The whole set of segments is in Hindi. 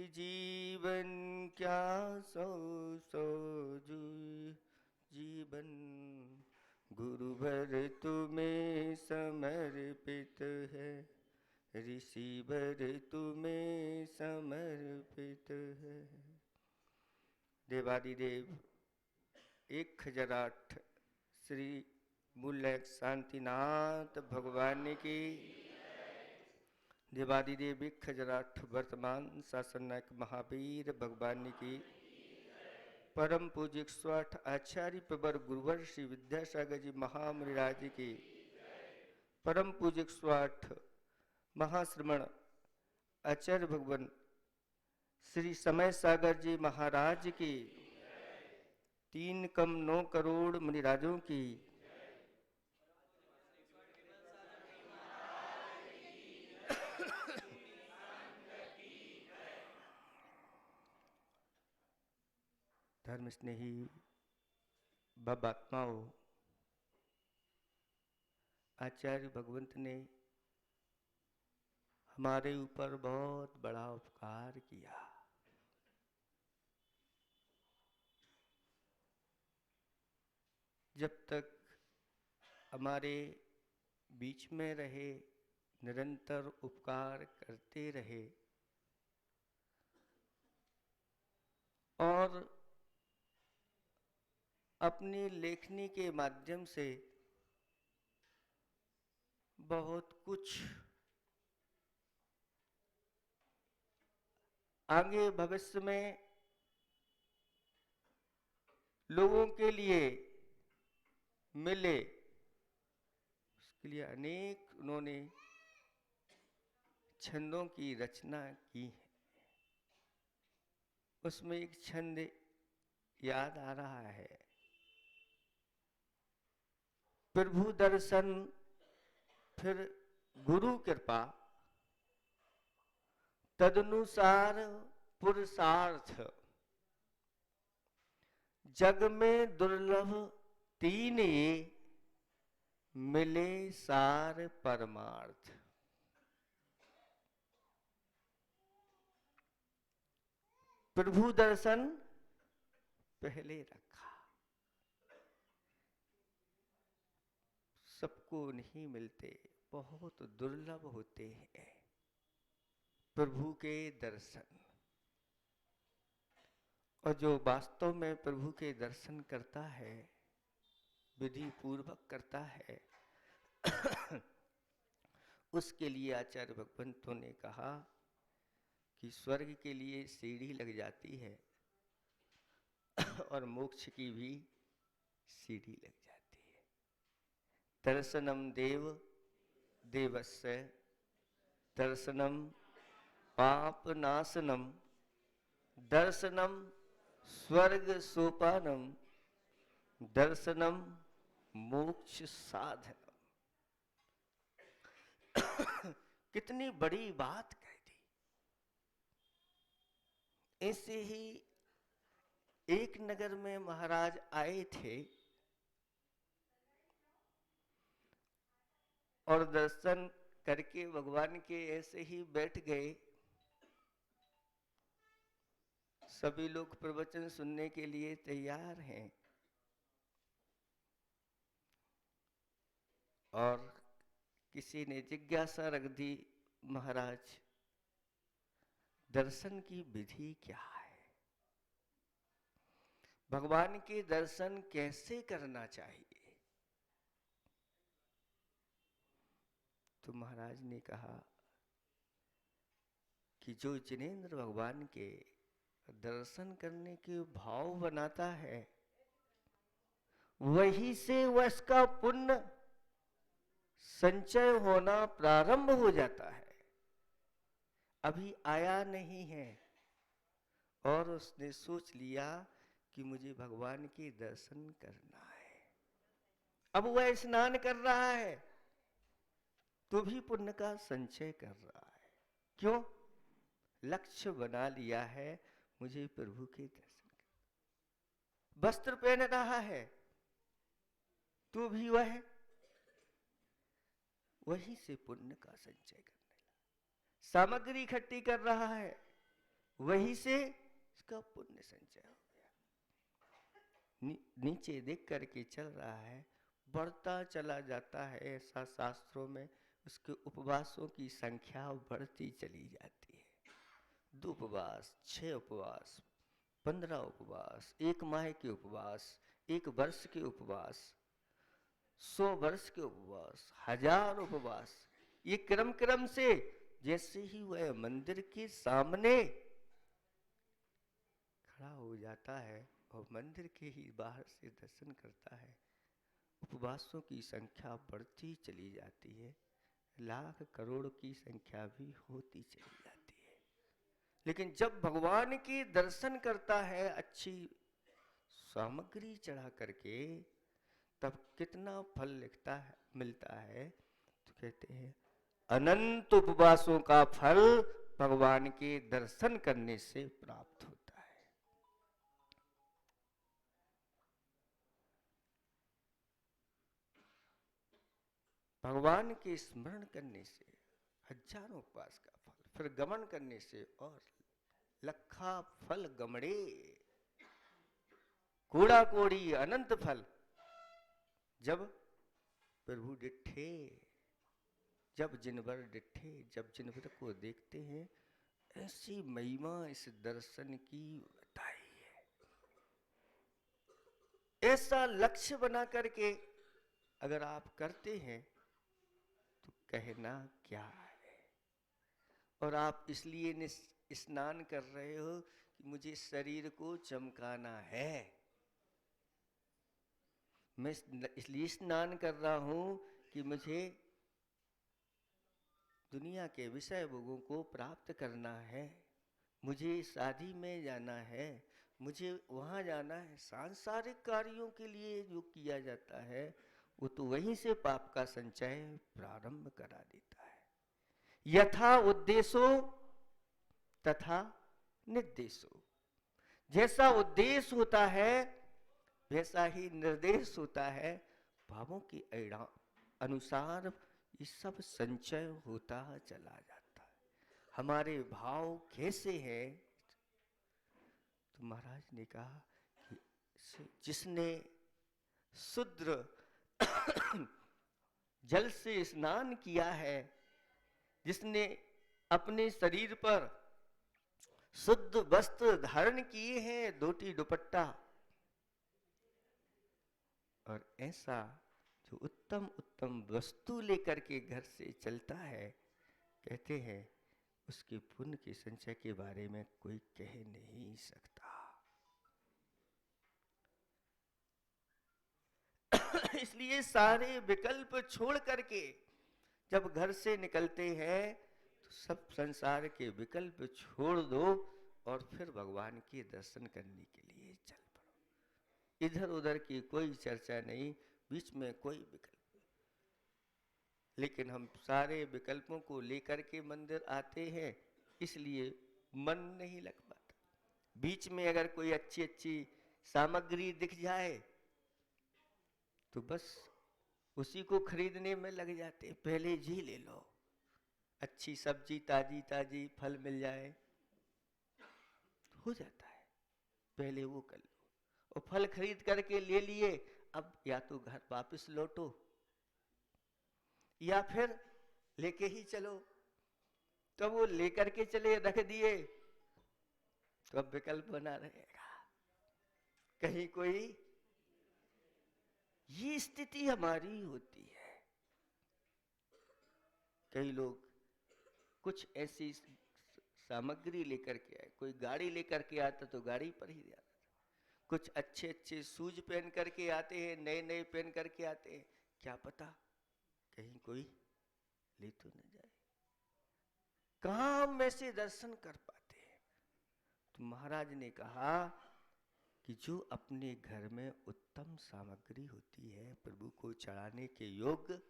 कि जीवन क्या सौ सौ जीवन गुरु भर तुम्हें समर्पित है, ऋषि भर तुम्हें समर्पित है। देवादिदेव 1008 श्री मूल्य शांतिनाथ भगवान की, देवादिदेव 1008 वर्तमान शासन नायक महावीर भगवान की, परम पूज्य 108 आचार्य प्रवर गुरुवर श्री विद्यासागर जी महामुनिराज की, परम पूज्य 108 महाश्रमण आचार्य भगवान श्री समय सागर जी महाराज की, 3 कम 9 करोड़ मुनिराजों की, धर्म स्नेही बाबात्माओं, आचार्य भगवंत ने हमारे ऊपर बहुत बड़ा उपकार किया। जब तक हमारे बीच में रहे, निरंतर उपकार करते रहे और अपनी लेखनी के माध्यम से बहुत कुछ आगे भविष्य में लोगों के लिए मिले, उसके लिए अनेक उन्होंने छंदों की रचना की है। उसमें एक छंद याद आ रहा है, प्रभु दर्शन फिर गुरु कृपा, तदनुसार पुरुषार्थ, जग में दुर्लभ 3 ये, मिले सार परमार्थ। प्रभु दर्शन पहले रखा, सबको नहीं मिलते, बहुत दुर्लभ होते हैं प्रभु के दर्शन। और जो वास्तव में प्रभु के दर्शन करता है, विधि पूर्वक करता है, उसके लिए आचार्य भगवंतों ने कहा कि स्वर्ग के लिए सीढ़ी लग जाती है और मोक्ष की भी सीढ़ी लग जाती है। दर्शनम देव देवस्य, दर्शनम पाप नाशनम, दर्शनम स्वर्ग सोपानम, दर्शनम मोक्ष साधनम। कितनी बड़ी बात कह दी। ऐसे ही एक नगर में महाराज आए थे और दर्शन करके भगवान के ऐसे ही बैठ गए। सभी लोग प्रवचन सुनने के लिए तैयार हैं और किसी ने जिज्ञासा रख दी, महाराज दर्शन की विधि क्या है, भगवान के दर्शन कैसे करना चाहिए? तो महाराज ने कहा कि जो जिनेंद्र भगवान के दर्शन करने के भाव बनाता है, वही से उसका पुण्य संचय होना प्रारंभ हो जाता है। अभी आया नहीं है और उसने सोच लिया कि मुझे भगवान के दर्शन करना है। अब वह स्नान कर रहा है तो भी पुण्य का संचय कर रहा है। क्यों? लक्ष्य बना लिया है, मुझे प्रभु के दर्शन करना। वस्त्र पहन रहा है तो भी वह वहीं से पुण्य का संचय करने लगा। सामग्री इकट्ठी कर रहा है, वहीं से इसका पुण्य संचय हो गया। नीचे देख करके चल रहा है, बढ़ता चला जाता है। ऐसा शास्त्रों में उसके उपवासों की संख्या बढ़ती चली जाती है। 2 उपवास, 6 उपवास, 15 उपवास, 1 माह के उपवास, 1 वर्ष के उपवास, 100 वर्ष के उपवास, 1000 उपवास। ये क्रम क्रम से जैसे ही वह मंदिर के सामने खड़ा हो जाता है और मंदिर के ही बाहर से दर्शन करता है, उपवासों की संख्या बढ़ती चली जाती है, लाख करोड़ की संख्या भी होती चली जाती है। लेकिन जब भगवान के दर्शन करता है अच्छी सामग्री चढ़ा करके, तब कितना फल मिलता है। तो कहते हैं अनंत उपवासों का फल भगवान के दर्शन करने से प्राप्त होता है। भगवान के स्मरण करने से हजारों उपवास का फल, फिर गमन करने से और लखा फल गमड़े, कोड़ा कोड़ी अनंत फल। जब प्रभु डिठे, जब जिनवर डिठे, जब जिनवर को देखते हैं, ऐसी महिमा इस दर्शन की बताई है। ऐसा लक्ष्य बना करके अगर आप करते हैं तो कहना क्या है। और आप इसलिए स्नान कर रहे हो कि मुझे शरीर को चमकाना है। मैं इसलिए स्नान कर रहा हूं कि मुझे दुनिया के विषय भोगों को प्राप्त करना है, मुझे शादी में जाना है, मुझे वहां जाना है। सांसारिक कार्यों के लिए जो किया जाता है वो तो वहीं से पाप का संचय प्रारंभ करा देता है। यथा उद्देश्यो तथा निर्देशो। जैसा उद्देश्य होता है वैसा ही निर्देश होता है। भावों के अनुसार ये सब संचय होता चला जाता है। हमारे भाव कैसे हैं? तो महाराज ने कहा कि जिसने शुद्र जल से स्नान किया है, जिसने अपने शरीर पर शुद्ध वस्त्र धारण किए हैं, धोती दुपट्टा, और ऐसा जो उत्तम उत्तम वस्तु लेकर के घर से चलता है, कहते हैं उसके पुण्य के संचय के बारे में कोई कह नहीं सकता। इसलिए सारे विकल्प छोड़ करके जब घर से निकलते हैं तो सब संसार के विकल्प छोड़ दो और फिर भगवान के दर्शन करने के लिए चल पड़ो। इधर उधर की कोई चर्चा नहीं, बीच में कोई विकल्प। लेकिन हम सारे विकल्पों को लेकर के मंदिर आते हैं, इसलिए मन नहीं लग पाता। बीच में अगर कोई अच्छी अच्छी सामग्री दिख जाए तो बस उसी को खरीदने में लग जाते। पहले जी ले लो, अच्छी सब्जी ताजी ताजी फल मिल जाए हो जाता है, पहले वो कर लो। और फल खरीद करके ले लिए, अब या तो घर वापस लौटो या फिर लेके ही चलो। तो वो लेकर के चले, रख दिए, तो अब विकल्प बना रहेगा कहीं कोई। ये स्थिति हमारी होती है। कई लोग कुछ ऐसी सामग्री लेकर के आए, कोई गाड़ी लेकर के आता तो गाड़ी पर ही जाता, कुछ अच्छे अच्छे शूज पहन करके आते हैं, नए नए पहन करके आते हैं, क्या पता कहीं कोई ले तो न जाए। कहां हम ऐसे दर्शन कर पाते हैं? तो महाराज ने कहा कि जो अपने घर में उत्तम सामग्री होती है प्रभु को चढ़ाने के योग्य,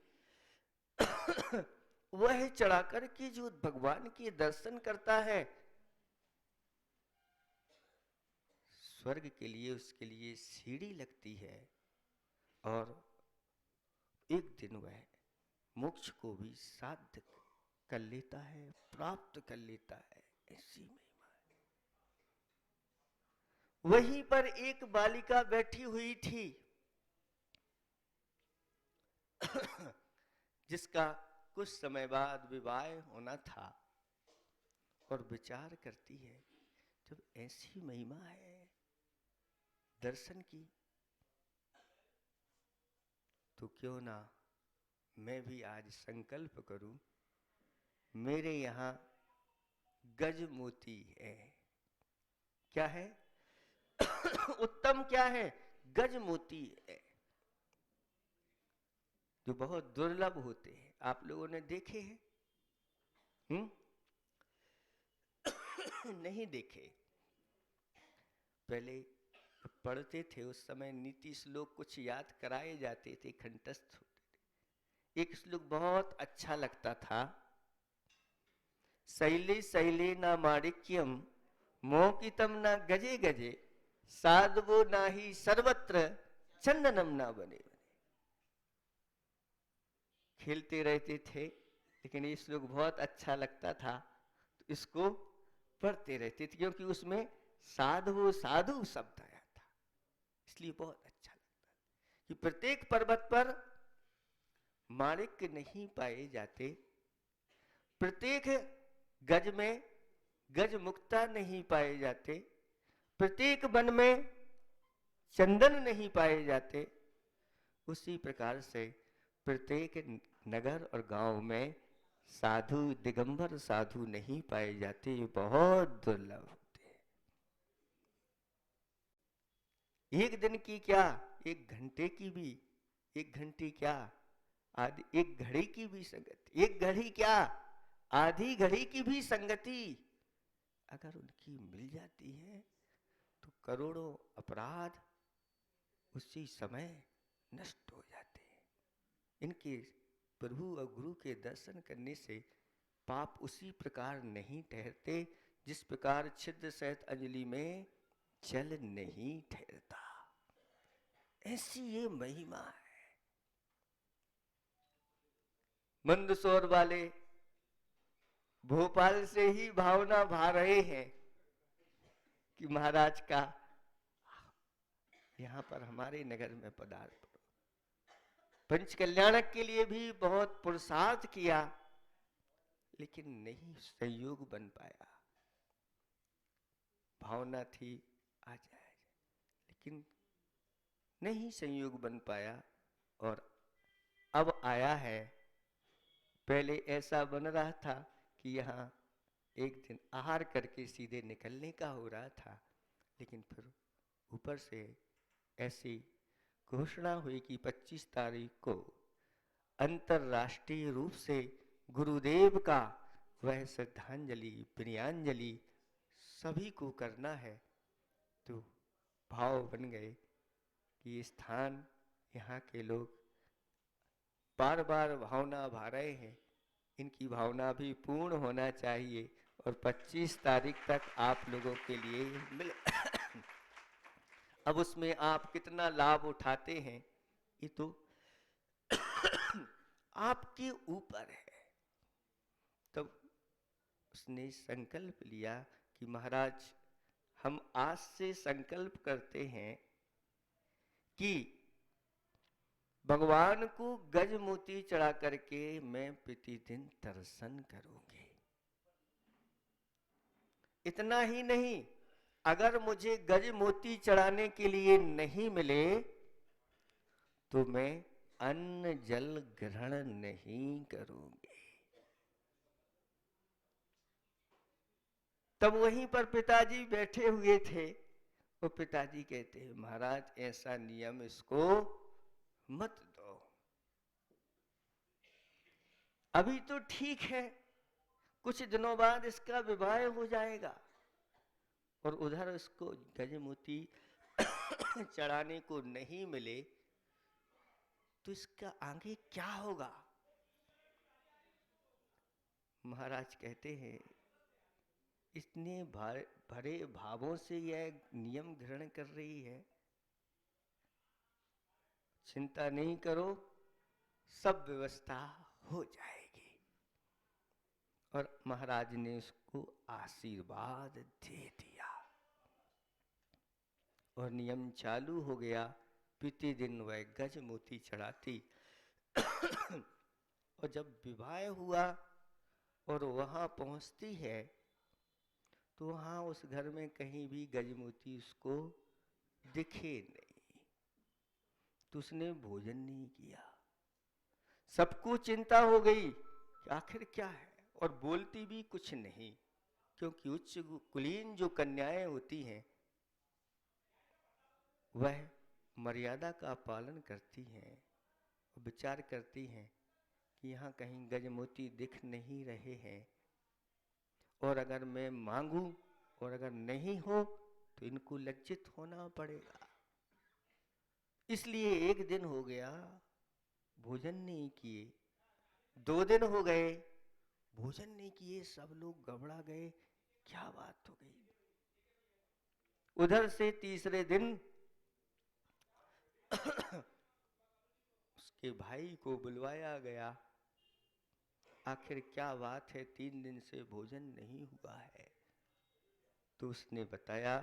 वह चढ़ा करके जो भगवान के दर्शन करता है, स्वर्ग के लिए उसके लिए सीढ़ी लगती है और एक दिन वह मोक्ष को भी साध्य कर लेता है, प्राप्त कर लेता है। ऐसी महिमा है। वहीं पर एक बालिका बैठी हुई थी जिसका कुछ समय बाद विवाह होना था, और विचार करती है जब ऐसी महिमा है दर्शन की, तो क्यों ना मैं भी आज संकल्प करूं, मेरे यहां गज मोती है। क्या है? उत्तम क्या है? गज मोती है, जो बहुत दुर्लभ होते हैं। आप लोगों ने देखे हैं? नहीं देखे? पहले पढ़ते थे उस समय नीति श्लोक कुछ याद कराए जाते थे, कंठस्थ होते थे। एक श्लोक बहुत अच्छा लगता था, शैले शैले न माणिक्यम मौकितम न गजे गजे साधवो नाही सर्वत्र चंदनम ना बने बने। खेलते रहते थे, लेकिन ये श्लोक बहुत अच्छा लगता था, तो इसको पढ़ते रहते थे, क्योंकि उसमें साधु साधु शब्द आया था, इसलिए बहुत अच्छा लगता है कि प्रत्येक पर्वत पर माणिक्य नहीं पाए जाते, प्रत्येक गज में गज मुक्ता नहीं पाए जाते, प्रत्येक वन में चंदन नहीं पाए जाते, उसी प्रकार से प्रत्येक नगर और गांव में साधु दिगंबर साधु नहीं पाए जाते, ये बहुत दुर्लभ होते हैं। एक दिन की क्या, एक घंटे की भी, एक घंटे क्या आदि, एक घड़ी की भी संगति, एक घड़ी क्या आधी घड़ी की भी संगति अगर उनकी मिल जाती है, तो करोड़ों अपराध उसी समय नष्ट हो जाते हैं। इनके प्रभु और गुरु के दर्शन करने से पाप उसी प्रकार नहीं ठहरते जिस प्रकार छिद्र सहित अंजलि में जल नहीं ठहरता। ऐसी ये महिमा है। मंदसौर वाले भोपाल से ही भावना भा रहे हैं कि महाराज का यहां पर हमारे नगर में पदार्थ। पंच कल्याणक के लिए भी बहुत पुरुषार्थ किया, लेकिन नहीं संयोग बन पाया। भावना थी आ जाए, लेकिन नहीं संयोग बन पाया, और अब आया है। पहले ऐसा बन रहा था कि यहाँ एक दिन आहार करके सीधे निकलने का हो रहा था, लेकिन फिर ऊपर से ऐसी घोषणा हुई कि 25 तारीख को अंतर्राष्ट्रीय रूप से गुरुदेव का वह श्रद्धांजलि प्रियांजलि सभी को करना है। तो भाव बन गए कि ये स्थान, यहाँ के लोग बार बार भावना भा रहे हैं, इनकी भावना भी पूर्ण होना चाहिए, और 25 तारीख तक आप लोगों के लिए मिल अब उसमें आप कितना लाभ उठाते हैं ये तो आपके ऊपर है। तब उसने संकल्प लिया कि महाराज, हम आज से संकल्प करते हैं कि भगवान को गज मोती चढ़ा करके मैं प्रतिदिन दर्शन करूंगी। इतना ही नहीं, अगर मुझे गज मोती चढ़ाने के लिए नहीं मिले तो मैं अन्न जल ग्रहण नहीं करूंगी। तब वहीं पर पिताजी बैठे हुए थे, वो पिताजी कहते हैं महाराज ऐसा नियम इसको मत दो, अभी तो ठीक है, कुछ दिनों बाद इसका विवाह हो जाएगा, और उधर इसको गजमोती चढ़ाने को नहीं मिले तो इसका आगे क्या होगा। महाराज कहते हैं इतने भरे भावों से यह नियम ग्रहण कर रही है, चिंता नहीं करो, सब व्यवस्था हो जाएगी। और महाराज ने उसको आशीर्वाद दे दिया। और नियम चालू हो गया। प्रतिदिन वह गज मोती चढ़ाती। और जब विवाह हुआ और वहाँ पहुँचती है तो वहाँ उस घर में कहीं भी गजमोती उसको दिखे नहीं। तो उसने भोजन नहीं किया। सबको चिंता हो गई कि आखिर क्या है, और बोलती भी कुछ नहीं, क्योंकि उच्च कुलीन जो कन्याएं होती हैं वह मर्यादा का पालन करती हैं और विचार करती हैं कि यहाँ कहीं गजमोती दिख नहीं रहे हैं, और अगर मैं मांगूं और अगर नहीं हो तो इनको लज्जित होना पड़ेगा। इसलिए एक दिन हो गया, भोजन नहीं किए। 2 दिन हो गए, भोजन नहीं किए। सब लोग घबरा गए, क्या बात हो गई। उधर से तीसरे दिन उसके भाई को बुलवाया गया। आखिर क्या बात है, 3 दिन से भोजन नहीं हुआ है। तो उसने बताया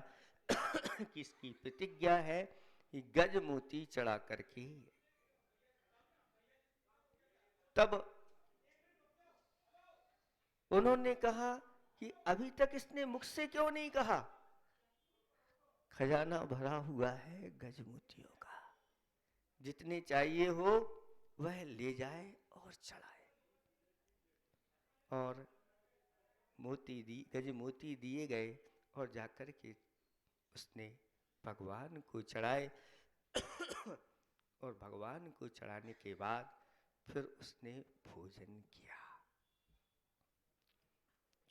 कि इसकी प्रतिज्ञा है कि गज मोती चढ़ा करके। तब उन्होंने कहा कि अभी तक इसने मुख से क्यों नहीं कहा। खजाना भरा हुआ है गजमोतियों का, जितने चाहिए हो वह ले जाए और चढ़ाए। और गजमोती दिए गए और जाकर के उसने भगवान को चढ़ाए। और भगवान को चढ़ाने के बाद फिर उसने भोजन किया।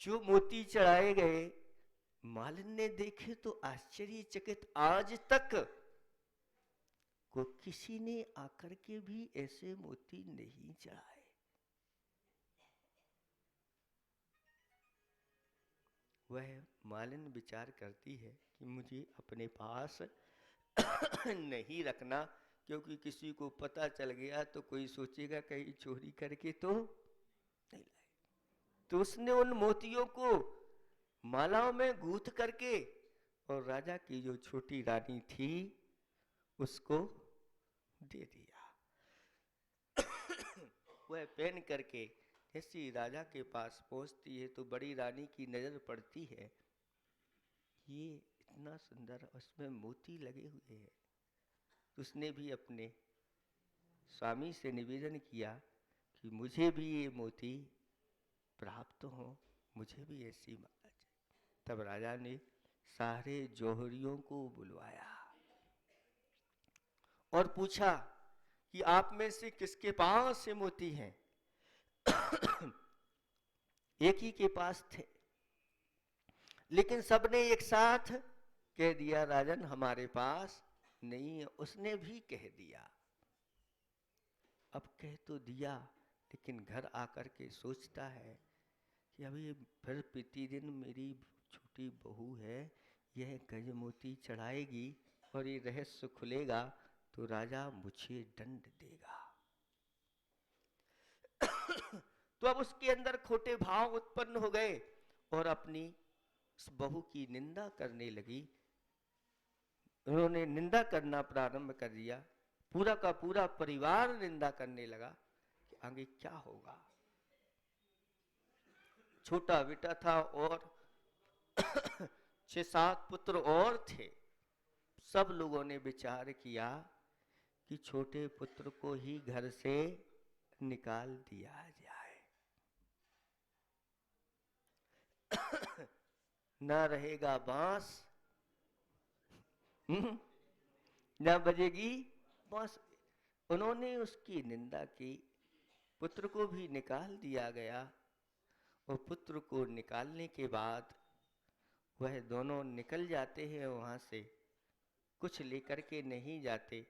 जो मोती चढ़ाए गए मालिन ने देखे तो आश्चर्यचकित, आज तक को किसी ने आकर के भी ऐसे मोती नहीं चढ़ाए। वह मालिन विचार करती है कि मुझे अपने पास नहीं रखना, क्योंकि किसी को पता चल गया तो कोई सोचेगा कहीं चोरी करके तो नहीं लाए। तो उसने उन मोतियों को मालाओं में गूंथ करके और राजा की जो छोटी रानी थी उसको दे दिया। वह पहन करके जैसी राजा के पास पहुंचती है तो बड़ी रानी की नजर पड़ती है, ये इतना सुंदर, उसमें मोती लगे हुए हैं। उसने भी अपने स्वामी से निवेदन किया कि मुझे भी ये मोती प्राप्त हो, मुझे भी ऐसी माला चाहिए। तब राजा ने सारे जौहरियों को बुलवाया और पूछा कि आप में से किसके पास से मोती हैं। एक ही के पास थे, लेकिन सबने एक साथ कह दिया राजन हमारे पास नहीं है। उसने भी कह दिया। अब कह तो दिया, लेकिन घर आकर के सोचता है कि अभी फिर प्रतिदिन मेरी छोटी बहू है, यह गजमोती चढ़ाएगी और ये रहस्य खुलेगा तो राजा मुझे दंड देगा। तो अब उसके अंदर खोटे भाव उत्पन्न हो गए और अपनी उस बहू की निंदा करने लगी। उन्होंने निंदा करना प्रारंभ कर दिया। पूरा का पूरा परिवार निंदा करने लगा कि आगे क्या होगा। छोटा बेटा था और 6-7 पुत्र और थे। सब लोगों ने विचार किया कि छोटे पुत्र को ही घर से निकाल दिया जाए। ना रहेगा बांस, ना बजेगी बांस। उन्होंने उसकी निंदा की। पुत्र को भी निकाल दिया गया और पुत्र को निकालने के बाद वह दोनों निकल जाते हैं वहां से, कुछ लेकर के नहीं जाते।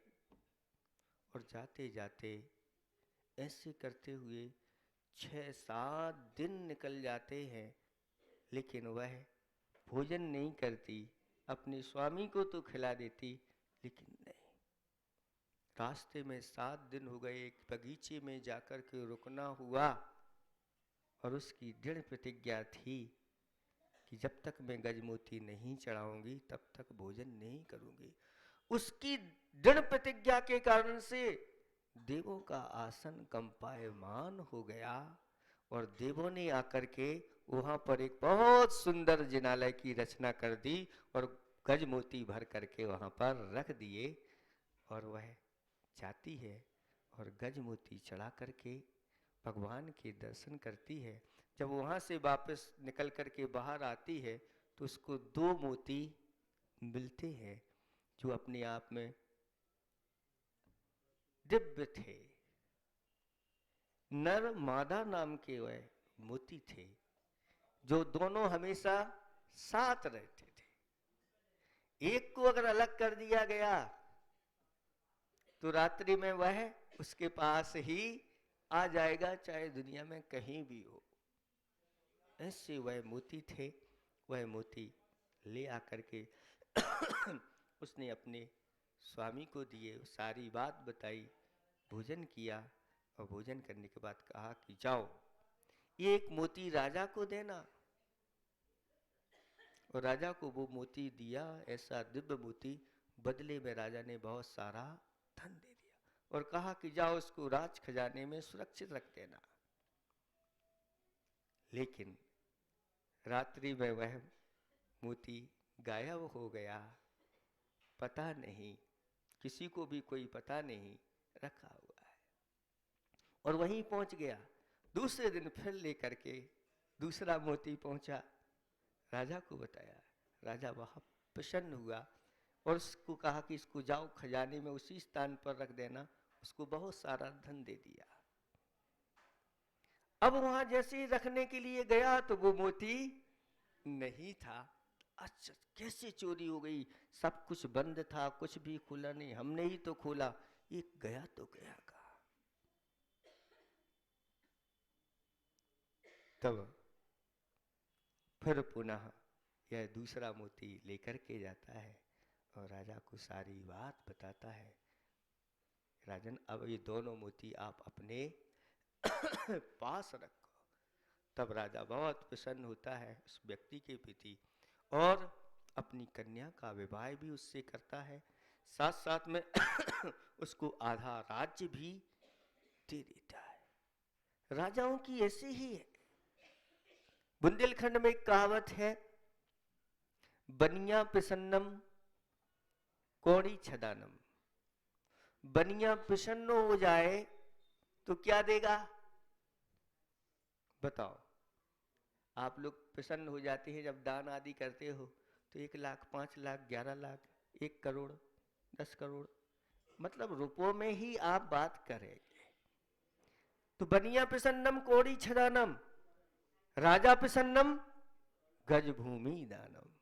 और जाते जाते ऐसे करते हुए 6-7 दिन निकल जाते हैं, लेकिन वह भोजन नहीं करती। अपने स्वामी को तो खिला देती, लेकिन नहीं। रास्ते में 7 दिन हो गए। एक बगीचे में जाकर के रुकना हुआ और उसकी दृढ़ प्रतिज्ञा थी कि कि जब तक मैं गजमोती नहीं चढ़ाऊंगी तब तक भोजन नहीं करूंगी। उसकी दृढ़ प्रतिज्ञा के कारण से देवों का आसन कंपायमान हो गया और देवों ने आकर के वहां पर एक बहुत सुंदर जिनालय की रचना कर दी और गजमोती भर करके वहां पर रख दिए। और वह जाती है और गजमोती चढ़ा करके भगवान के दर्शन करती है। जब वहां से वापस निकल करके बाहर आती है तो उसको 2 मोती मिलते हैं जो अपने आप में दिव्य थे। नर मादा नाम के वह मोती थे जो दोनों हमेशा साथ रहते थे। एक को अगर अलग कर दिया गया तो रात्रि में वह उसके पास ही आ जाएगा, चाहे दुनिया में कहीं भी हो। ऐसे वह मोती थे। वह मोती ले आकर के उसने अपने स्वामी को दिए, सारी बात बताई, भोजन किया और भोजन करने के बाद कहा कि जाओ ये एक मोती राजा को देना। और राजा को वो मोती दिया, ऐसा दिव्य मोती। बदले में राजा ने बहुत सारा धन दे दिया और कहा कि जाओ उसको राज खजाने में सुरक्षित रख देना। लेकिन रात्रि में वह मोती गायब हो गया, पता नहीं, किसी को भी कोई पता नहीं, रखा हुआ है। और वहीं पहुंच गया। दूसरे दिन फिर लेकर के दूसरा मोती पहुंचा, राजा को बताया। राजा बहुत प्रसन्न हुआ और उसको कहा कि इसको जाओ खजाने में उसी स्थान पर रख देना। उसको बहुत सारा धन दे दिया। अब वहां जैसे ही रखने के लिए गया तो वो मोती नहीं था। अच्छा, कैसे चोरी हो गई? सब कुछ बंद था, कुछ भी खुला नहीं, हमने ही तो खोला। ये गया तो गया कहाँ? तब फिर पुनः यह दूसरा मोती लेकर के जाता है और राजा को सारी बात बताता है। राजन, अब ये दोनों मोती आप अपने पास रखो। तब राजा बहुत प्रसन्न होता है उस व्यक्ति के प्रति और अपनी कन्या का विवाह भी उससे करता है। साथ साथ में उसको आधा राज्य भी दे देता है। राजाओं की ऐसी ही है। बुंदेलखंड में एक कहावत है, बनिया प्रसन्नम कौड़ी छदानम। बनिया प्रसन्न हो जाए तो क्या देगा? बताओ। आप लोग प्रसन्न हो जाते हैं जब दान आदि करते हो तो 1 लाख, 5 लाख, 11 लाख, 1 करोड़, 10 करोड़, मतलब रुपयों में ही आप बात करेंगे। तो बनिया प्रसन्नम कौड़ी छदानम, राजा प्रसन्नम गज भूमि दानम।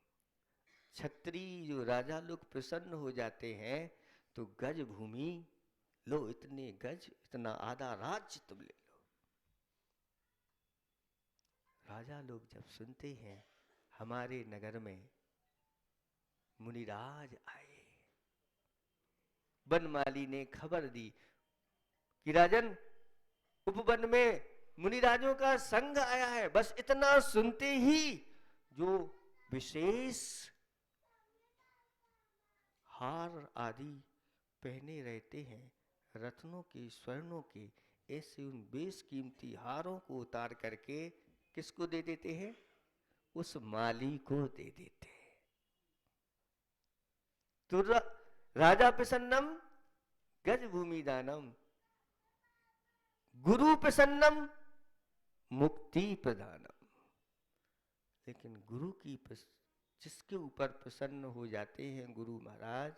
क्षत्रिय जो राजा लोग प्रसन्न हो जाते हैं तो गज भूमि लो, इतने गज, इतना आधा राज्य तुम ले लो। राजा लोग जब सुनते हैं हमारे नगर में मुनिराज आए, बनमाली ने खबर दी कि राजन, उपवन में मुनिराजों का संघ आया है। बस इतना सुनते ही जो विशेष हार आदि पहने रहते हैं, रत्नों के, स्वर्णों के, ऐसे उन बेशकीमती हारों को उतार करके किसको दे देते हैं? उस माली को दे देते हैं। तो राजा प्रसन्नम गज भूमि दानम, गुरु प्रसन्नम मुक्ति प्रदानम। लेकिन गुरु की जिसके ऊपर प्रसन्न हो जाते हैं गुरु महाराज,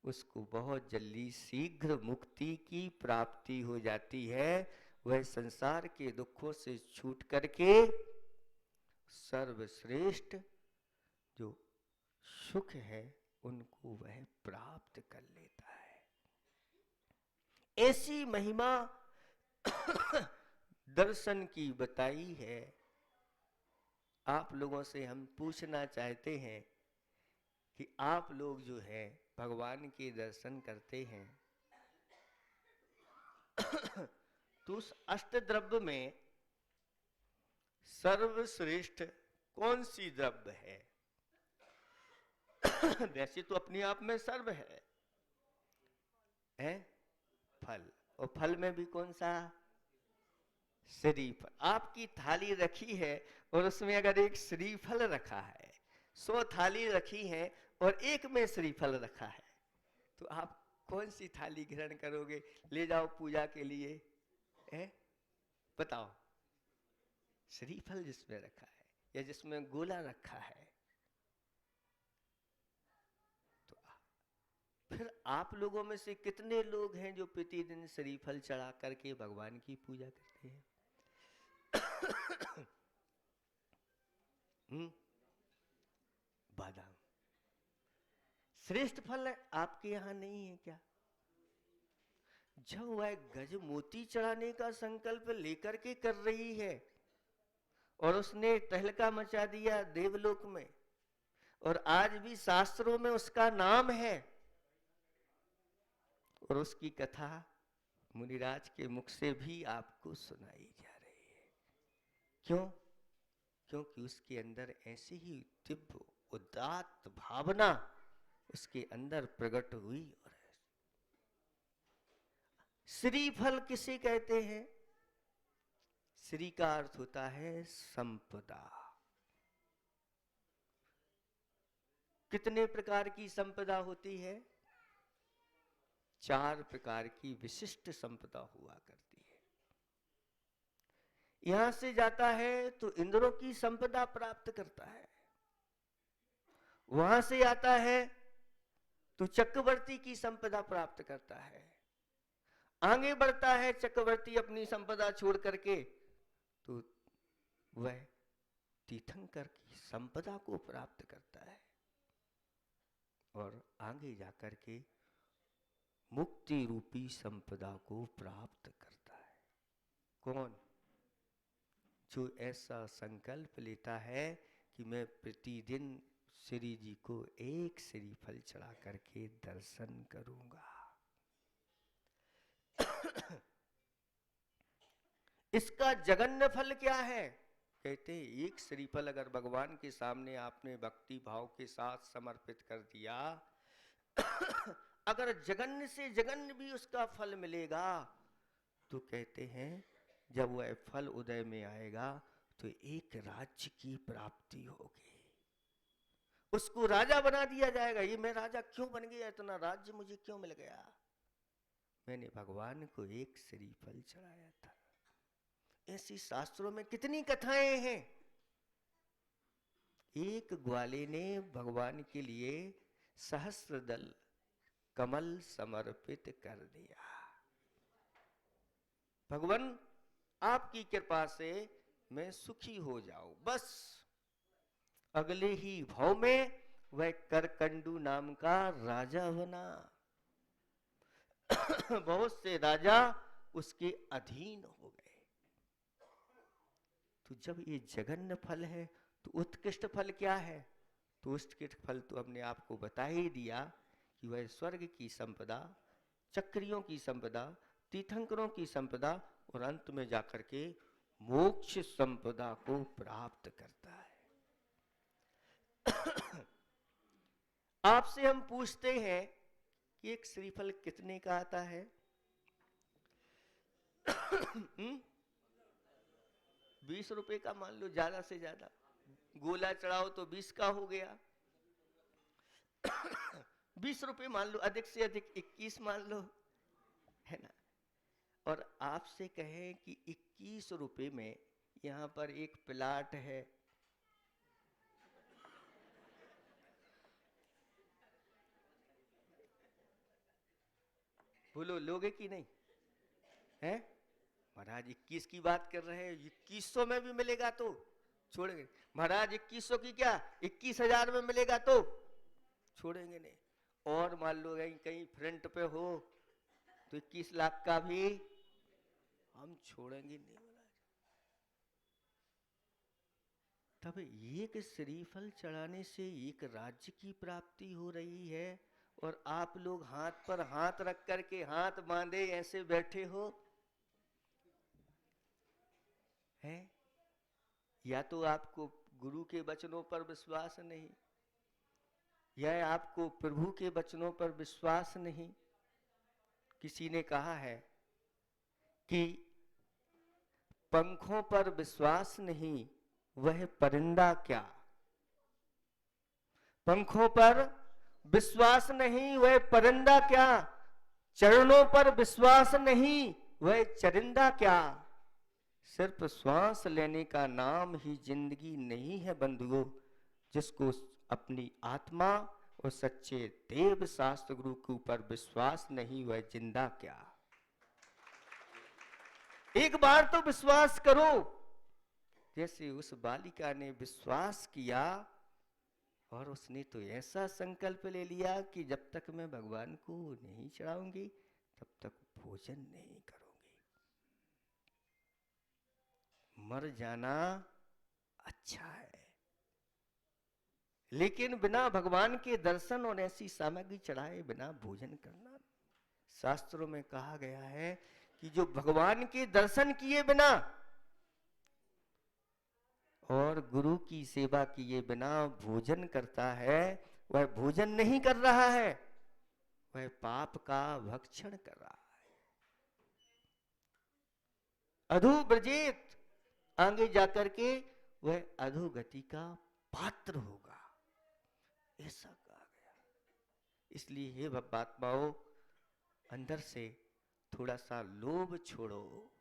उसको बहुत जल्दी शीघ्र मुक्ति की प्राप्ति हो जाती है। वह संसार के दुखों से छूट करके सर्वश्रेष्ठ जो सुख है उनको वह प्राप्त कर लेता है। ऐसी महिमा दर्शन की बताई है। आप लोगों से हम पूछना चाहते हैं कि आप लोग जो है भगवान के दर्शन करते हैं तो उस अष्टद्रव्य में सर्वश्रेष्ठ कौन सी द्रव्य है? वैसे तो अपने आप में सर्व है, फल। और फल में भी कौन सा? श्रीफल। आपकी थाली रखी है और उसमें अगर एक श्रीफल रखा है, 100 थाली रखी है और एक में श्रीफल रखा है, तो आप कौन सी थाली ग्रहण करोगे? ले जाओ पूजा के लिए, बताओ। श्रीफल जिसमें रखा है या जिसमें गोला रखा है। तो फिर आप लोगों में से कितने लोग हैं जो प्रतिदिन श्रीफल चढ़ा करके भगवान की पूजा करते हैं? बादाम श्रेष्ठ फल है, आपके यहां नहीं है क्या? जब वह गज मोती चढ़ाने का संकल्प लेकर के कर रही है और उसने तहलका मचा दिया देवलोक में, और आज भी शास्त्रों में उसका नाम है, और उसकी कथा मुनिराज के मुख से भी आपको सुनाई जा रही है। क्यों? क्योंकि उसके अंदर ऐसी ही दिव्य उदात्त भावना उसके अंदर प्रकट हुई। और श्रीफल किसे कहते हैं? श्री का अर्थ होता है संपदा। कितने प्रकार की संपदा होती है? 4 प्रकार की विशिष्ट संपदा हुआ करती है। यहां से जाता है तो इंद्रों की संपदा प्राप्त करता है, वहां से आता है तो चक्रवर्ती की संपदा प्राप्त करता है, आगे बढ़ता है चक्रवर्ती अपनी संपदा छोड़ करके तो वह तीर्थंकर की संपदा को प्राप्त करता है, और आगे जाकर के मुक्ति रूपी संपदा को प्राप्त करता है। कौन? जो ऐसा संकल्प लेता है कि मैं प्रतिदिन श्री जी को एक श्रीफल चढ़ा करके दर्शन करूंगा। इसका जघन्य फल क्या है? कहते हैं एक श्रीफल अगर भगवान के सामने आपने भक्ति भाव के साथ समर्पित कर दिया, अगर जघन्य से जघन्य भी उसका फल मिलेगा, तो कहते हैं जब वह फल उदय में आएगा तो एक राज्य की प्राप्ति होगी, उसको राजा बना दिया जाएगा। ये मैं राजा क्यों बन गया, इतना राज्य मुझे क्यों मिल गया? मैंने भगवान को एक श्रीफल चढ़ाया था। ऐसी शास्त्रों में कितनी कथाएं हैं। एक ग्वाले ने भगवान के लिए सहस्त्र दल कमल समर्पित कर दिया। भगवान आपकी कृपा से मैं सुखी हो जाऊं, बस। अगले ही भाव में वह करकंडू नाम का राजा बना। बहुत से राजा उसके अधीन हो गए। तो जब ये जघन्य फल है तो उत्कृष्ट फल क्या है? तो उत्कृष्ट फल तो हमने आपको बता ही दिया कि वह स्वर्ग की संपदा, चक्रियों की संपदा, तीर्थंकरों की संपदा और अंत में जाकर के मोक्ष संपदा को प्राप्त करता है। आपसे हम पूछते हैं कि एक श्रीफल कितने का आता है? 20 रुपए का मान लो, ज्यादा से ज्यादा। गोला चढ़ाओ तो 20 का हो गया। 20 रुपए मान लो, अधिक से अधिक 21 मान लो, है ना। और आपसे कहें कि 21 रुपए में यहां पर एक प्लाट है, बोलो लोगे कि नहीं? है महाराज 21 की बात कर रहे हैं, 2100 में भी मिलेगा तो छोड़ेंगे। महाराज 2100 की क्या, 21,000 में मिलेगा तो छोड़ेंगे नहीं। और मान लो कहीं फ्रंट पे हो तो 21 लाख का भी हम छोड़ेंगे नहीं। तब एक श्रीफल चढ़ाने से एक राज्य की प्राप्ति हो रही है, और आप लोग हाथ पर हाथ रख करके हाथ बांधे ऐसे बैठे हो, है? या तो आपको गुरु के वचनों पर विश्वास नहीं, यह आपको प्रभु के वचनों पर विश्वास नहीं। किसी ने कहा है कि पंखों पर विश्वास नहीं, वह परिंदा क्या। पंखों पर विश्वास नहीं, वह परिंदा क्या। चरणों पर विश्वास नहीं, वह चरिंदा क्या। सिर्फ श्वास लेने का नाम ही जिंदगी नहीं है बंधुओं। जिसको अपनी आत्मा और सच्चे देव शास्त्र गुरु के ऊपर विश्वास नहीं, वह जिंदा क्या। एक बार तो विश्वास करो, जैसे उस बालिका ने विश्वास किया और उसने तो ऐसा संकल्प ले लिया कि जब तक मैं भगवान को नहीं चढ़ाऊंगी तब तक भोजन नहीं करूंगी। मर जाना अच्छा है, लेकिन बिना भगवान के दर्शन और ऐसी सामग्री चढ़ाए बिना भोजन करना। शास्त्रों में कहा गया है कि जो भगवान के दर्शन किए बिना और गुरु की सेवा किए बिना भोजन करता है, वह भोजन नहीं कर रहा है, वह पाप का भक्षण कर रहा है। अधो ब्रजेत, आगे जाकर के वह अधोगति का पात्र होगा, ऐसा कहा गया। इसलिए हे भक्तात्माओं, अंदर से थोड़ा सा लोभ छोड़ो।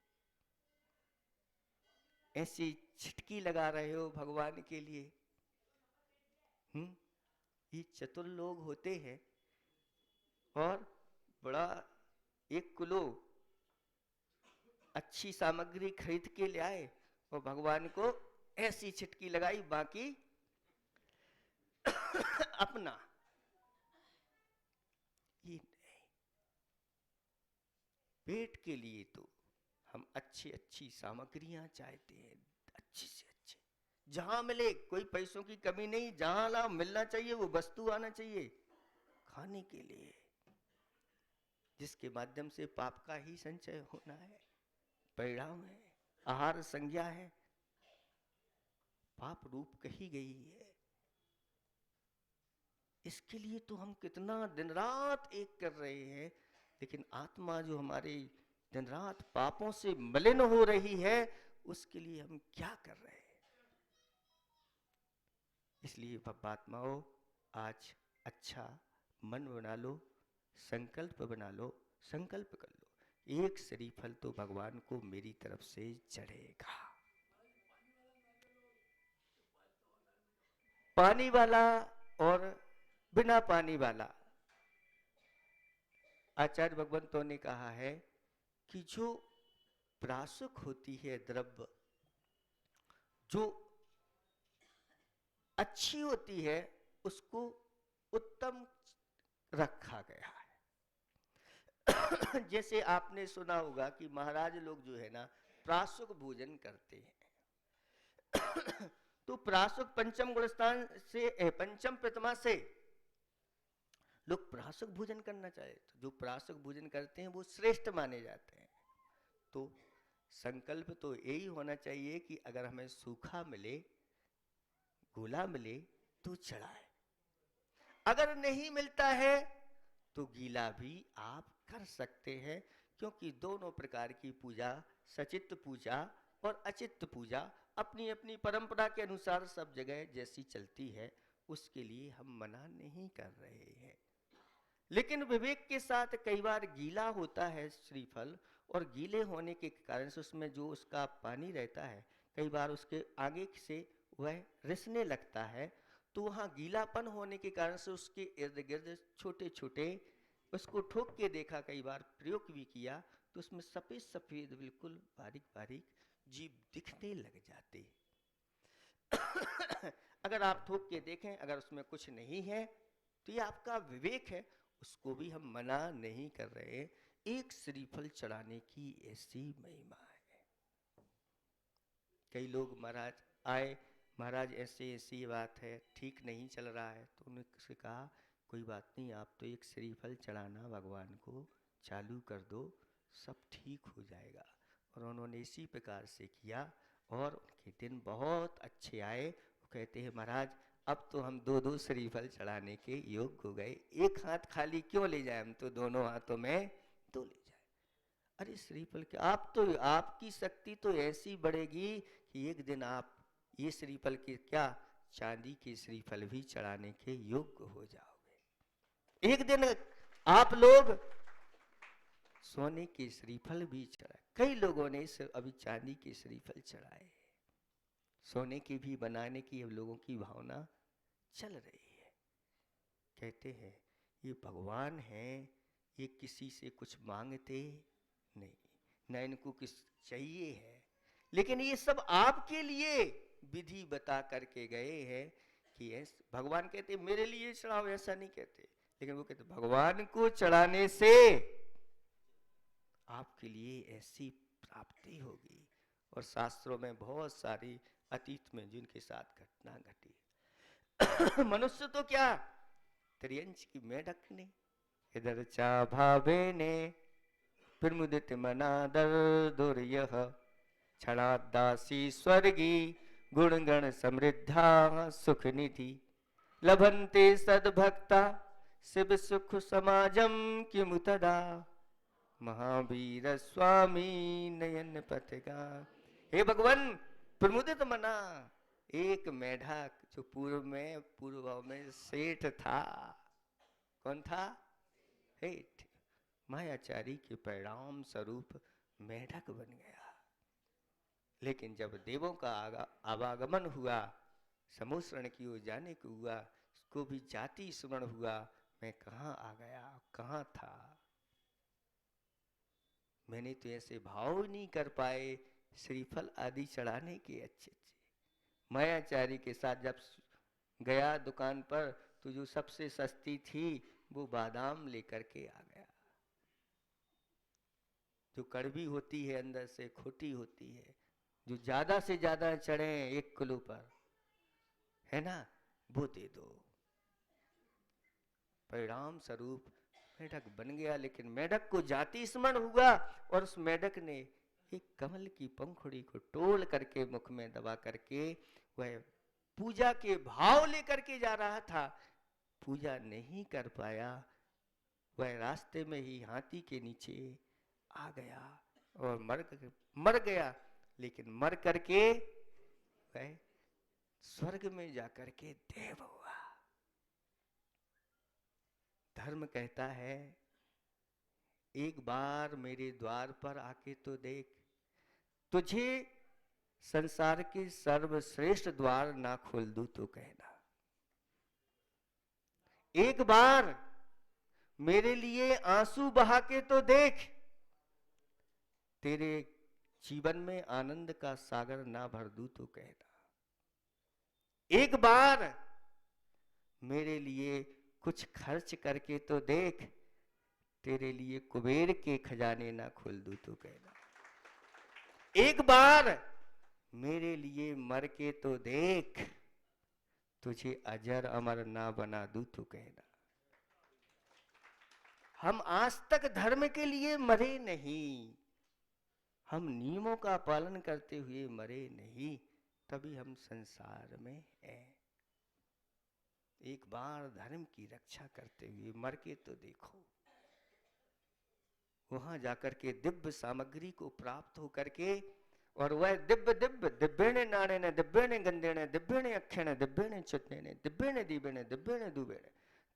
ऐसी छिटकी लगा रहे हो भगवान के लिए। ये चतुर लोग होते हैं और बड़ा 1 किलो अच्छी सामग्री खरीद के ले आए और भगवान को ऐसी छिटकी लगाई, बाकी अपना। ये नहीं, पेट के लिए तो हम अच्छी सामग्रियां चाहते हैं, अच्छी से अच्छे, जहां मिले, कोई पैसों की कमी नहीं, जहां लाभ मिलना चाहिए वो वस्तु आना चाहिए खाने के लिए, जिसके माध्यम से पाप का ही संचय होना है। परिणाम है, आहार संज्ञा है, पाप रूप कही गई है। इसके लिए तो हम कितना दिन रात एक कर रहे हैं, लेकिन आत्मा जो हमारी दिन रात पापों से मलिन हो रही है, उसके लिए हम क्या कर रहे हैं। इसलिए पापात्माओं, आज अच्छा मन बना लो, संकल्प बना लो, संकल्प कर लो, एक श्रीफल तो भगवान को मेरी तरफ से चढ़ेगा। पानी वाला और बिना पानी वाला। आचार्य भगवंतों ने कहा है कि जो प्रासुक होती है द्रव्य, जो अच्छी होती है, उसको उत्तम रखा गया है। जैसे आपने सुना होगा कि महाराज लोग जो है ना प्रासुक भोजन करते हैं। तो प्रासुक पंचम गुणस्थान से, पंचम प्रतिमा से लोग प्रासुक भोजन करना चाहे, तो जो प्रासुक भोजन करते हैं वो श्रेष्ठ माने जाते हैं। तो संकल्प तो यही होना चाहिए कि अगर हमें सूखा मिले, गोला मिले तो चढ़ाए, अगर नहीं मिलता है तो गीला भी आप कर सकते हैं, क्योंकि दोनों प्रकार की पूजा, सचित्त पूजा और अचित्त पूजा, अपनी अपनी परंपरा के अनुसार सब जगह जैसी चलती है, उसके लिए हम मना नहीं कर रहे हैं। लेकिन विवेक के साथ कई बार गीला होता है श्रीफल, और गीले होने के कारण से उसमें जो उसका पानी रहता है, कई बार उसके आगे से वह रिसने लगता है, तो वहाँ गीलापन होने के कारण से उसके इर्द गिर्द छोटे छोटे, उसको ठोक के देखा, कई बार प्रयोग भी किया, तो उसमें सफ़ेद सफ़ेद बिल्कुल बारीक बारीक जीव दिखने लग जाते। अगर आप ठोक के देखें, अगर उसमें कुछ नहीं है तो ये आपका विवेक है, उसको भी हम मना नहीं कर रहे। एक श्रीफल चढ़ाने की ऐसी महिमा है। कई लोग महाराज आए, महाराज ऐसे ऐसी बात है, ठीक नहीं चल रहा है, तो उन्होंने कहा कोई बात नहीं, आप तो एक श्रीफल चढ़ाना भगवान को चालू कर दो, सब ठीक हो जाएगा। और उन्होंने इसी प्रकार से किया और उनके दिन बहुत अच्छे आए। कहते हैं महाराज अब तो हम दो दो श्रीफल चढ़ाने के योग्य हो गए, एक हाथ खाली क्यों ले जाए, हम तो दोनों हाथों में दो ले जाए। अरे श्रीफल के आप तो, आपकी शक्ति तो ऐसी बढ़ेगी कि एक दिन आप ये श्रीफल के क्या चांदी के श्रीफल भी चढ़ाने के योग्य हो जाओगे। एक दिन आप लोग सोने के श्रीफल भी चढ़ाए, कई लोगों ने अभी चांदी के श्रीफल चढ़ाए, सोने की भी बनाने की अब लोगों की भावना चल रही है। कहते हैं ये भगवान हैं, ये किसी से कुछ मांगते नहीं, न इनको किस चाहिए है, लेकिन ये सब आपके लिए विधि बता करके गए हैं कि भगवान कहते मेरे लिए चढ़ाओ, ऐसा नहीं कहते, लेकिन वो कहते भगवान को चढ़ाने से आपके लिए ऐसी प्राप्ति होगी। और शास्त्रों में बहुत सारी अतीत में जिनके साथ घटना घटी मनुष्य तो क्या त्रियंच की मेढक ने इधर चा भावे ने प्रमुदित मनादर दुर्यः क्षणादासी स्वर्गी गुणगण समृद्धा सुख निधि लभन्ते सद्भक्ता शिव सुख समाजम किमुतदा महावीर स्वामी नयन पथगा। हे भगवान प्रमुदित मना, एक मेढक जो पूर्व में सेठ था, कौन था? सेठ, मायाचारी के परिणाम स्वरूप मेढक बन गया। लेकिन जब देवों का आवागमन हुआ, समुद्रण की ओर जाने को हुआ, उसको भी जाति स्मरण हुआ, मैं कहाँ आ गया, कहाँ था, मैंने तो ऐसे भाव नहीं कर पाए श्रीफल आदि चढ़ाने के अच्छे अच्छे। मायाचारी के साथ जब गया दुकान पर तो जो सबसे सस्ती थी वो बादाम लेकर के आ गया, जो कड़वी होती है अंदर से, खोटी होती है, जो ज्यादा से ज्यादा चढ़े 1 किलो पर, है ना, वो दे दो। परिणाम स्वरूप मेढक बन गया। लेकिन मेढक को जाति स्मरण हुआ और उस मेढक ने एक कमल की पंखुड़ी को तोड़ करके मुख में दबा करके वह पूजा के भाव लेकर के जा रहा था, पूजा नहीं कर पाया, वह रास्ते में ही हाथी के नीचे आ गया और मर गया। लेकिन मर करके वह स्वर्ग में जाकर के देव हुआ। धर्म कहता है एक बार मेरे द्वार पर आके तो देख, तुझे संसार के सर्वश्रेष्ठ द्वार ना खोल दूं तो कहना। एक बार मेरे लिए आंसू बहा के तो देख, तेरे जीवन में आनंद का सागर ना भर दूं तो कहना। एक बार मेरे लिए कुछ खर्च करके तो देख, तेरे लिए कुबेर के खजाने ना खोल दूं तो कहना। एक बार मेरे लिए मर के तो देख, तुझे अजर अमर ना बना दूं तो कहना। हम आज तक धर्म के लिए मरे नहीं, हम नियमों का पालन करते हुए मरे नहीं, तभी हम संसार में हैं। एक बार धर्म की रक्षा करते हुए मर के तो देखो, वहां जाकर के दिव्य सामग्री को प्राप्त होकर के, और वह दिव्य दिव्य दिव्येने नाणेने दिव्येने गंधेने दिव्येने अक्षेने दिव्येने चुटनेने दिव्येने दीवेने दिव्येने दुबेने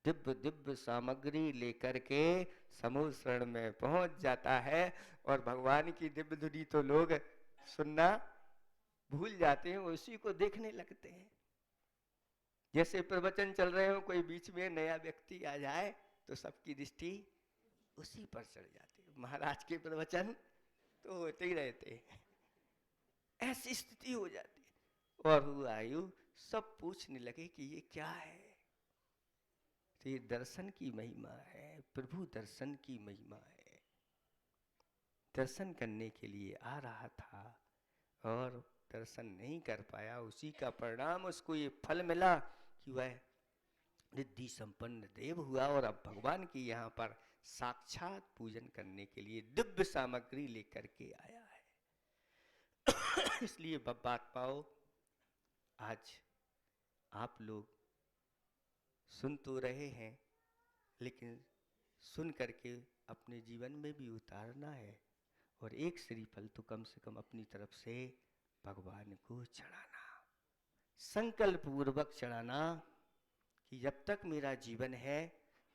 दिव्य दिव्य सामग्री लेकर के समुद्र में पहुंच जाता है। और भगवान की दिव्य धुनी तो लोग सुनना भूल जाते हैं, उसी को देखने लगते हैं। जैसे प्रवचन चल रहे हो, कोई बीच में नया व्यक्ति आ जाए तो सबकी दृष्टि उसी पर चढ़ जाती है। महाराज के प्रवचन तो होते ही रहते हैं, ऐसी स्थिति हो जाती है। और वो आयु सब पूछने लगे कि ये क्या है, तो ये दर्शन की महिमा है, प्रभु दर्शन की महिमा है। दर्शन करने के लिए आ रहा था और दर्शन नहीं कर पाया, उसी का परिणाम उसको ये फल मिला कि वह रिद्धि संपन्न देव हुआ और अब भगवान की यहाँ पर साक्षात पूजन करने के लिए दिव्य सामग्री लेकर के आया है। इसलिए बात पाओ, आज आप लोग सुन तो रहे हैं, लेकिन सुन करके अपने जीवन में भी उतारना है, और एक श्रीफल तो कम से कम अपनी तरफ से भगवान को चढ़ाना, संकल्प पूर्वक चढ़ाना कि जब तक मेरा जीवन है,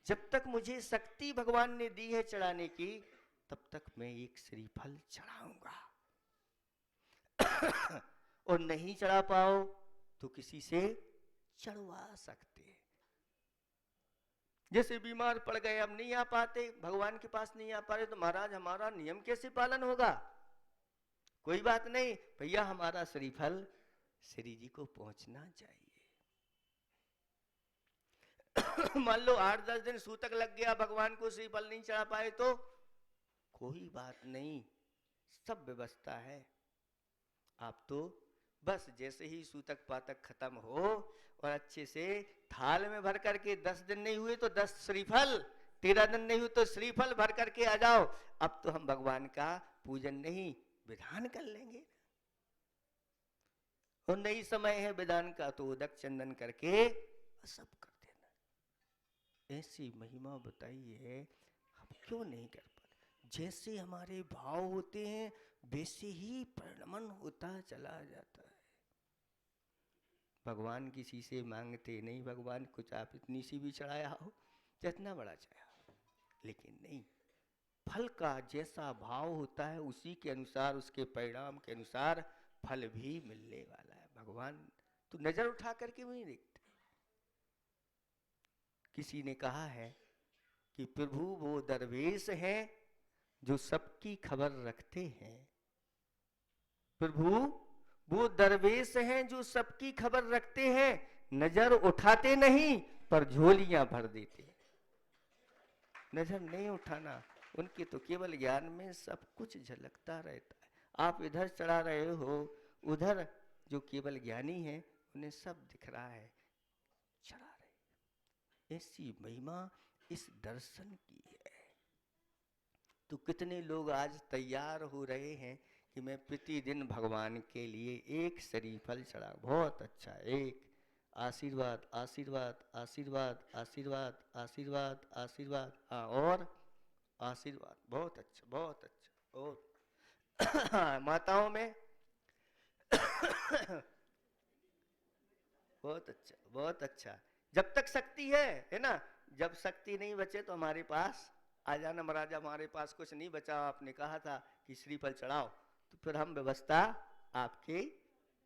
जब तक मुझे शक्ति भगवान ने दी है चढ़ाने की, तब तक मैं एक श्रीफल चढ़ाऊंगा। और नहीं चढ़ा पाओ तो किसी से चढ़वा सकते हैं। जैसे बीमार पड़ गए, अब नहीं आ पाते, भगवान के पास नहीं आ पा रहे, तो महाराज हमारा नियम कैसे पालन होगा? कोई बात नहीं भैया, हमारा श्रीफल श्री जी को पहुंचना चाहिए। मान लो 8-10 दिन सूतक लग गया, भगवान को श्रीफल नहीं चढ़ा पाए, तो कोई बात नहीं, सब व्यवस्था है। आप तो बस जैसे ही सूतक पातक खत्म हो और अच्छे से थाल में भर करके, 10 दिन नहीं हुए तो 10 श्रीफल, 13 दिन नहीं हुए तो श्रीफल भर करके आ जाओ। अब तो हम भगवान का पूजन नहीं, विधान कर लेंगे। और नहीं समय है विधान का, तो उदक चंदन करके सब कर देना। ऐसी महिमा बताई है, हम क्यों नहीं कर पाते? जैसे हमारे भाव होते हैं, वैसे ही परिणमन होता चला जाता है। भगवान किसी से मांगते नहीं, भगवान कुछ आप इतनी सी भी चढ़ाया हो, जितना बड़ा चाहे, लेकिन नहीं, फल का जैसा भाव होता है उसी के अनुसार, उसके परिणाम के अनुसार फल भी मिलने वाला है। भगवान तो नजर उठा करके भी नहीं देखते। किसी ने कहा है कि प्रभु वो दरवेश हैं जो सबकी खबर रखते हैं। प्रभु वो दरवेश हैं जो सबकी खबर रखते हैं, नजर उठाते नहीं पर झोलियां भर देते। नजर नहीं उठाना, उनके तो केवल ज्ञान में सब कुछ झलकता रहता है। आप इधर चढ़ा रहे हो, उधर जो केवल ज्ञानी है उन्हें सब दिख रहा है, चढ़ा रहे। ऐसी महिमा इस दर्शन की है। तो कितने लोग आज तैयार हो रहे हैं कि मैं प्रतिदिन भगवान के लिए एक श्रीफल चढ़ा। बहुत अच्छा, एक आशीर्वाद आशीर्वाद आशीर्वाद आशीर्वाद आशीर्वाद आशीर्वाद, हाँ और आशीर्वाद, बहुत अच्छा बहुत अच्छा। और माताओं में बहुत अच्छा बहुत अच्छा। जब तक शक्ति है ना, जब शक्ति नहीं बचे तो हमारे पास आ जाना, महाराज हमारे पास कुछ नहीं बचा, आपने कहा था कि श्रीफल चढ़ाओ, तो फिर हम व्यवस्था आपके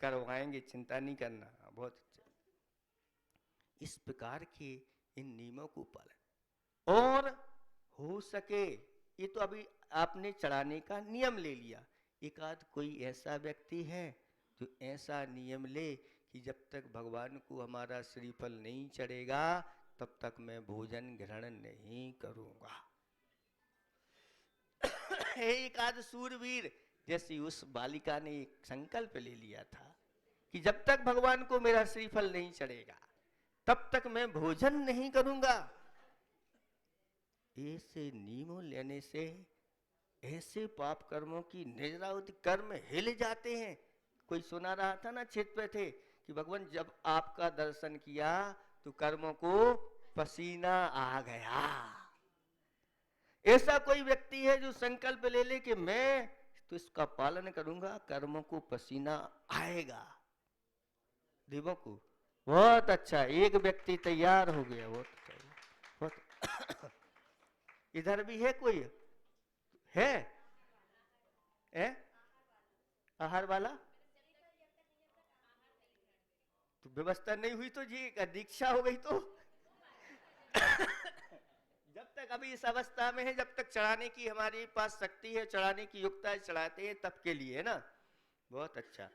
करवाएंगे, चिंता नहीं करना। बहुत अच्छा। इस प्रकार के इन नियमों को पालन, और हो सके, ये तो अभी आपने चढ़ाने का नियम ले लिया, एक आध कोई ऐसा व्यक्ति है जो ऐसा नियम ले कि जब तक भगवान को हमारा श्रीफल नहीं चढ़ेगा तब तक मैं भोजन ग्रहण नहीं करूंगा। एक आध सूरवीर जैसी उस बालिका ने एक संकल्प ले लिया था कि जब तक भगवान को मेरा श्रीफल नहीं चढ़ेगा तब तक मैं भोजन नहीं करूंगा। ऐसे नियमों लेने से ऐसे पाप कर्मों की निजरावती कर्म हिल जाते हैं। कोई सुना रहा था ना, क्षेत्र पे थे कि भगवान जब आपका दर्शन किया तो कर्मों को पसीना आ गया। ऐसा कोई व्यक्ति है जो संकल्प ले ले कि मैं तो इसका पालन करूंगा, कर्मों को पसीना आएगा। देवों को बहुत अच्छा, एक व्यक्ति तैयार हो गया। बहुत इधर भी है कोई है, आहार वाला, तो व्यवस्था नहीं हुई तो जी दीक्षा हो गई तो जब तक अभी इस अवस्था में है, जब तक चढ़ाने की हमारे पास शक्ति है, चढ़ाने की युक्ता है, चढ़ाते हैं तब के लिए है ना। बहुत अच्छा।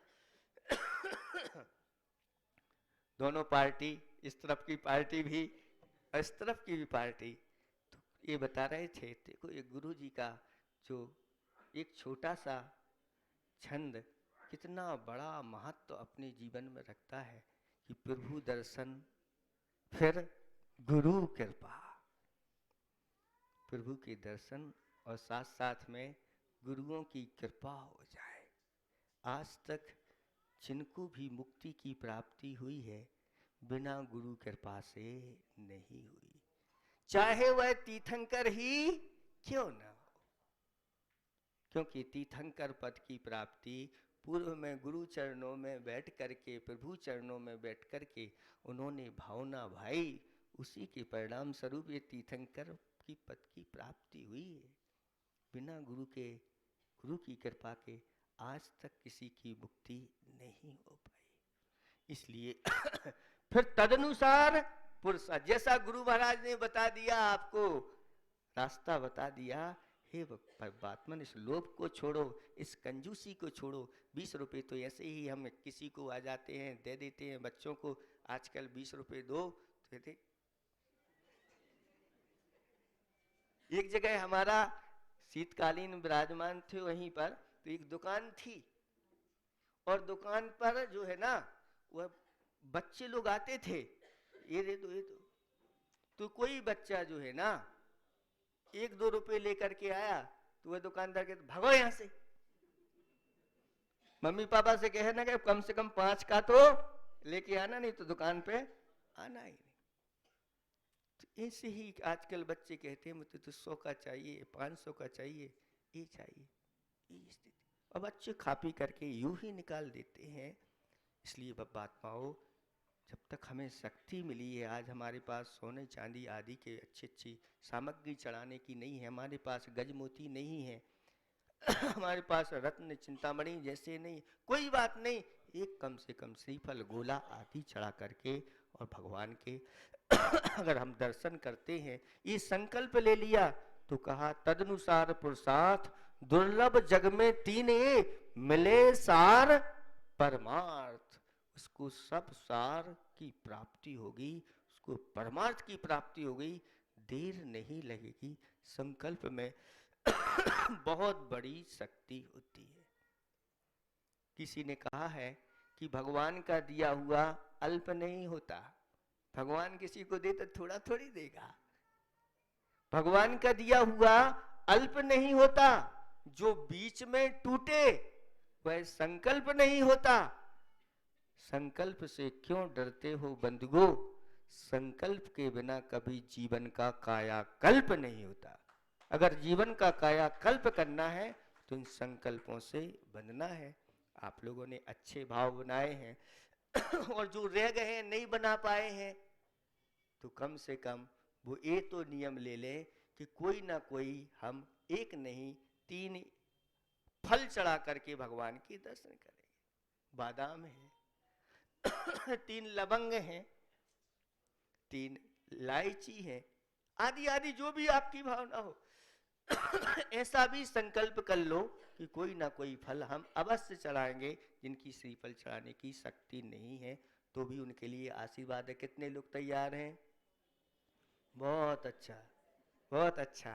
दोनों पार्टी, इस तरफ की पार्टी भी और इस तरफ की भी पार्टी, तो ये बता रहे थे, देखो एक गुरु जी का जो एक छोटा सा छंद कितना बड़ा महत्व अपने जीवन में रखता है कि प्रभु दर्शन फिर गुरु कृपा। प्रभु के दर्शन और साथ साथ में गुरुओं की कृपा हो जाए। आज तक जिनको भी मुक्ति की प्राप्ति हुई है बिना गुरु कृपा से नहीं हुई, चाहे वह तीर्थंकर ही क्यों न हो। क्योंकि तीर्थंकर पद की प्राप्ति पूर्व में गुरु चरणों में बैठ करके, प्रभु चरणों में बैठ करके उन्होंने भावना भाई, उसी के परिणाम स्वरूप ये तीर्थंकर की पद की प्राप्ति हुई है। बिना गुरु की कृपा के आज तक किसी की मुक्ति नहीं हो पाई। इसलिए फिर तदनुसार पुरुष, जैसा गुरु महाराज ने बता दिया, आपको रास्ता बता दिया, हे परमात्मा, इस लोभ को छोड़ो, इस कंजूसी को छोड़ो। 20 रुपए तो ऐसे ही हम किसी को आ जाते हैं, दे देते हैं। बच्चों को आजकल 20 रुपए दो तो कहते। एक जगह हमारा शीतकालीन विराजमान थे वहीं पर, तो एक दुकान थी, और दुकान पर जो है ना, वह बच्चे लोग आते थे, ये दे दो ये दो। तो कोई बच्चा जो है ना 1-2 रुपए लेकर के आया, तो वह दुकानदार कहते भागो यहां से, मम्मी पापा से कहे ना कि कम से कम 5 का तो लेके आना, नहीं तो दुकान पे आना ही नहीं। तो ऐसे ही आजकल बच्चे कहते हैं मुझे तो 100 का चाहिए, 500 का चाहिए, ये चाहिए, ये स्थिति। और बच्चे खा पी करके यूं ही निकाल देते हैं। इसलिए बात्माओं, जब तक हमें शक्ति मिली है, आज हमारे पास सोने चांदी आदि के अच्छी सामग्री चढ़ाने की नहीं है, हमारे पास गजमोती नहीं है, हमारे पास रत्न चिंतामणि जैसे नहीं, कोई बात नहीं, एक कम से कम श्रीफल गोला आदि चढ़ा करके और भगवान के अगर हम दर्शन करते हैं, ये संकल्प ले लिया, तो कहा तदनुसार पुरुषार्थ दुर्लभ जग में तीने मिले सार परमार्थ। उसको सब सार की प्राप्ति होगी, उसको परमार्थ की प्राप्ति हो गई, देर नहीं लगेगी। संकल्प में बहुत बड़ी शक्ति होती है। किसी ने कहा है कि भगवान का दिया हुआ अल्प नहीं होता, भगवान किसी को दे तो थोड़ा थोड़ी देगा, भगवान का दिया हुआ अल्प नहीं होता, जो बीच में टूटे वह संकल्प नहीं होता। संकल्प से क्यों डरते हो बंधुओं, संकल्प के बिना कभी जीवन का कायाकल्प नहीं होता। अगर जीवन का कायाकल्प करना है तो इन संकल्पों से बंधना है। आप लोगों ने अच्छे भाव बनाए हैं और जो रह गए हैं नहीं बना पाए हैं, तो कम से कम वो ये तो नियम ले लें कि कोई ना कोई हम एक नहीं 3 फल चढ़ा करके भगवान की दर्शन करेंगे। बादाम है 3 लवंग हैं, 3 इलायची है, आदि आदि जो भी आपकी भावना हो ऐसा भी संकल्प कर लो कि कोई ना कोई फल हम अवश्य चढ़ाएंगे। जिनकी श्रीफल चढ़ाने की शक्ति नहीं है तो भी उनके लिए आशीर्वाद है। कितने लोग तैयार हैं? बहुत अच्छा, बहुत अच्छा,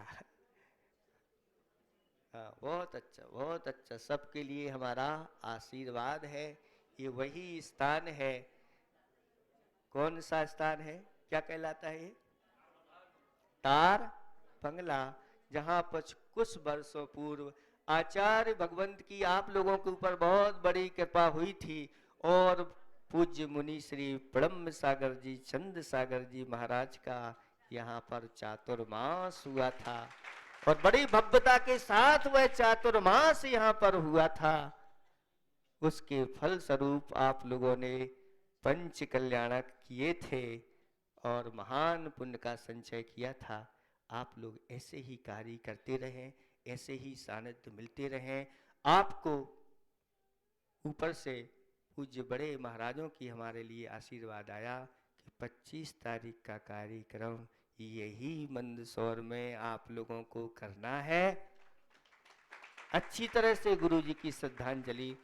हाँ बहुत अच्छा, बहुत अच्छा। सबके लिए हमारा आशीर्वाद है। ये वही स्थान है, कौन सा स्थान है, क्या कहलाता है? तार बंगला, जहाँ पर कुछ वर्षों पूर्व आचार्य भगवंत की आप लोगों के ऊपर बहुत बड़ी कृपा हुई थी और पूज्य मुनि श्री ब्रह्म सागर जी, चंद सागर जी महाराज का यहाँ पर चातुर्मास हुआ था और बड़ी भव्यता के साथ वह चातुर्मास यहाँ पर हुआ था। उसके फल स्वरूप आप लोगों ने पंच कल्याणक किए थे और महान पुण्य का संचय किया था। आप लोग ऐसे ही कार्य करते रहें, ऐसे ही सानिध्य मिलते रहें। आपको ऊपर से पूज्य बड़े महाराजों की हमारे लिए आशीर्वाद आया कि 25 तारीख का कार्यक्रम यही मंदसौर में आप लोगों को करना है। अच्छी तरह से गुरु जी की श्रद्धांजलि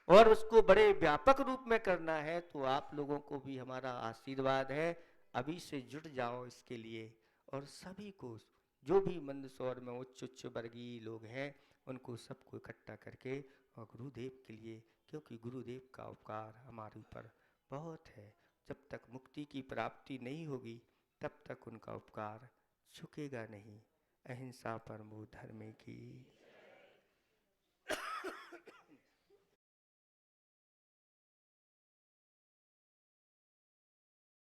और उसको बड़े व्यापक रूप में करना है, तो आप लोगों को भी हमारा आशीर्वाद है। अभी से जुट जाओ इसके लिए और सभी को, जो भी मंदसौर में उच्च वर्गीय लोग हैं, उनको सबको इकट्ठा करके और गुरुदेव के लिए, क्योंकि गुरुदेव का उपकार हमारे ऊपर बहुत है। जब तक मुक्ति की प्राप्ति नहीं होगी तब तक उनका उपकार चुकेगा नहीं। अहिंसा परमो धर्म की।